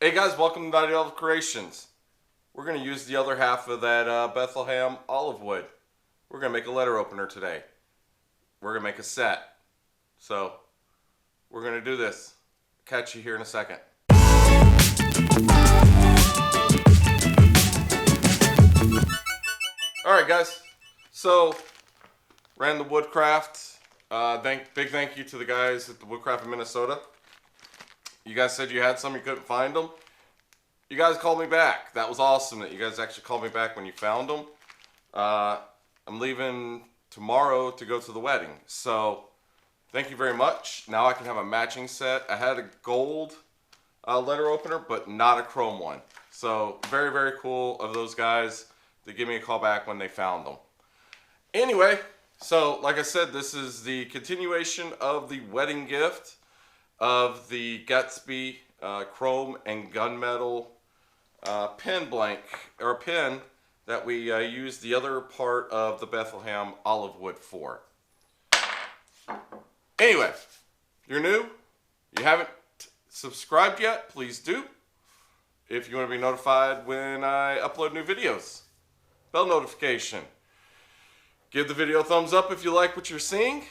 Hey guys, welcome to Naughty Olive Creations. We're going to use the other half of that Bethlehem olive wood. We're going to make a letter opener today. We're going to make a set. So, we're going to do this. Catch you here in a second. Alright guys, so ran the Woodcraft. Big thank you to the guys at the Woodcraft in Minnesota. You guys said you had some, you couldn't find them. You guys called me back. That was awesome that you guys actually called me back when you found them. I'm leaving tomorrow to go to the wedding. So, thank you very much. Now I can have a matching set. I had a gold letter opener, but not a chrome one. So, very, very cool of those guys to give me a call back when they found them. Anyway, so like I said, this is the continuation of the wedding gift of the Gatsby chrome and gunmetal pen that we used the other part of the Bethlehem olive wood for. Anyway, if you're new, you haven't subscribed yet, please do. If you want to be notified when I upload new videos, bell notification. Give the video a thumbs up if you like what you're seeing.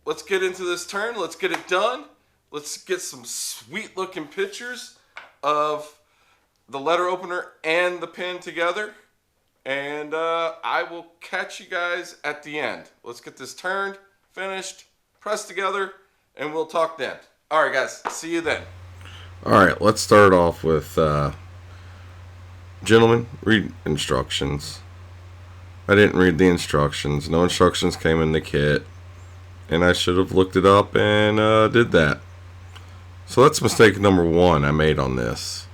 Let's get into this turn. Let's get it done. Let's get some sweet looking pictures of the letter opener and the pen together. And I will catch you guys at the end. Let's get this turned, finished, pressed together, and we'll talk then. Alright guys, see you then. Alright, let's start off with, gentlemen, read instructions. I didn't read the instructions. No instructions came in the kit. And I should have looked it up and did that. So that's mistake number one I made on this.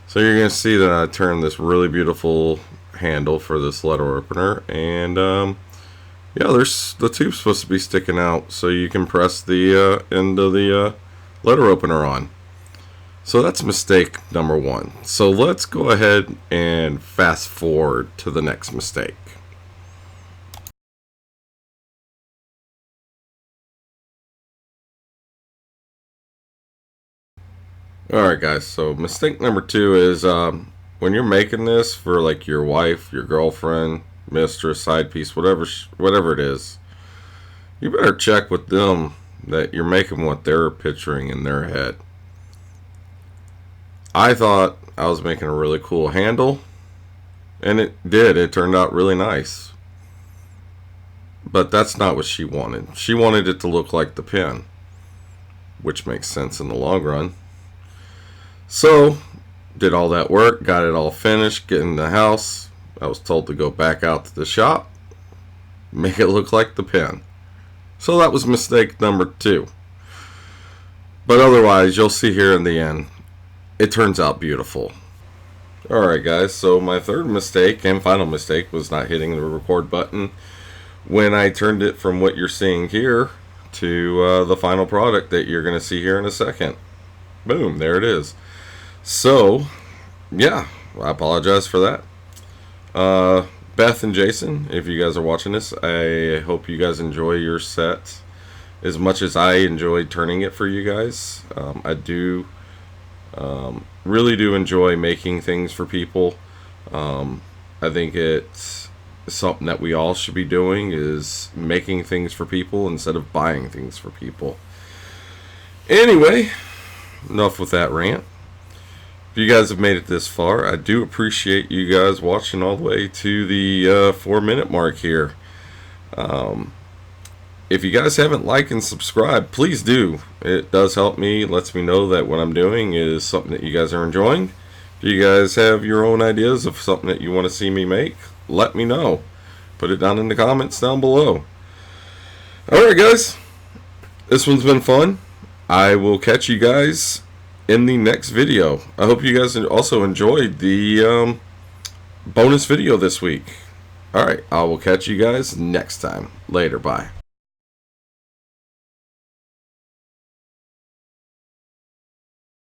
So you're going to see that I turned this really beautiful handle for this letter opener. And yeah, the tube's supposed to be sticking out so you can press the end of the letter opener on. So that's mistake number one. So let's go ahead and fast forward to the next mistake. Alright guys, so mistake number two is when you're making this for like your wife, your girlfriend, mistress, side piece, whatever it is, you better check with them that you're making what they're picturing in their head. I thought I was making a really cool handle, and it did. It turned out really nice. But that's not what she wanted. She wanted it to look like the pen, which makes sense in the long run. So, did all that work, got it all finished, get in the house. I was told to go back out to the shop, make it look like the pen. So that was mistake number two. But otherwise, you'll see here in the end, it turns out beautiful. Alright guys, so my third mistake and final mistake was not hitting the record button when I turned it from what you're seeing here to the final product that you're going to see here in a second. Boom, there it is. So, yeah, I apologize for that. Beth and Jason, if you guys are watching this, I hope you guys enjoy your set as much as I enjoyed turning it for you guys. I do really do enjoy making things for people. I think it's something that we all should be doing, is making things for people instead of buying things for people. Anyway, enough with that rant. If you guys have made it this far, I do appreciate you guys watching all the way to the 4-minute mark here. If you guys haven't liked and subscribed, please do. It does help me, lets me know that what I'm doing is something that you guys are enjoying. If you guys have your own ideas of something that you want to see me make, let me know. Put it down in the comments down below. Alright guys, this one's been fun. I will catch you guys in the next video. I hope you guys also enjoyed the bonus video this week. Alright, I will catch you guys next time. Later, bye.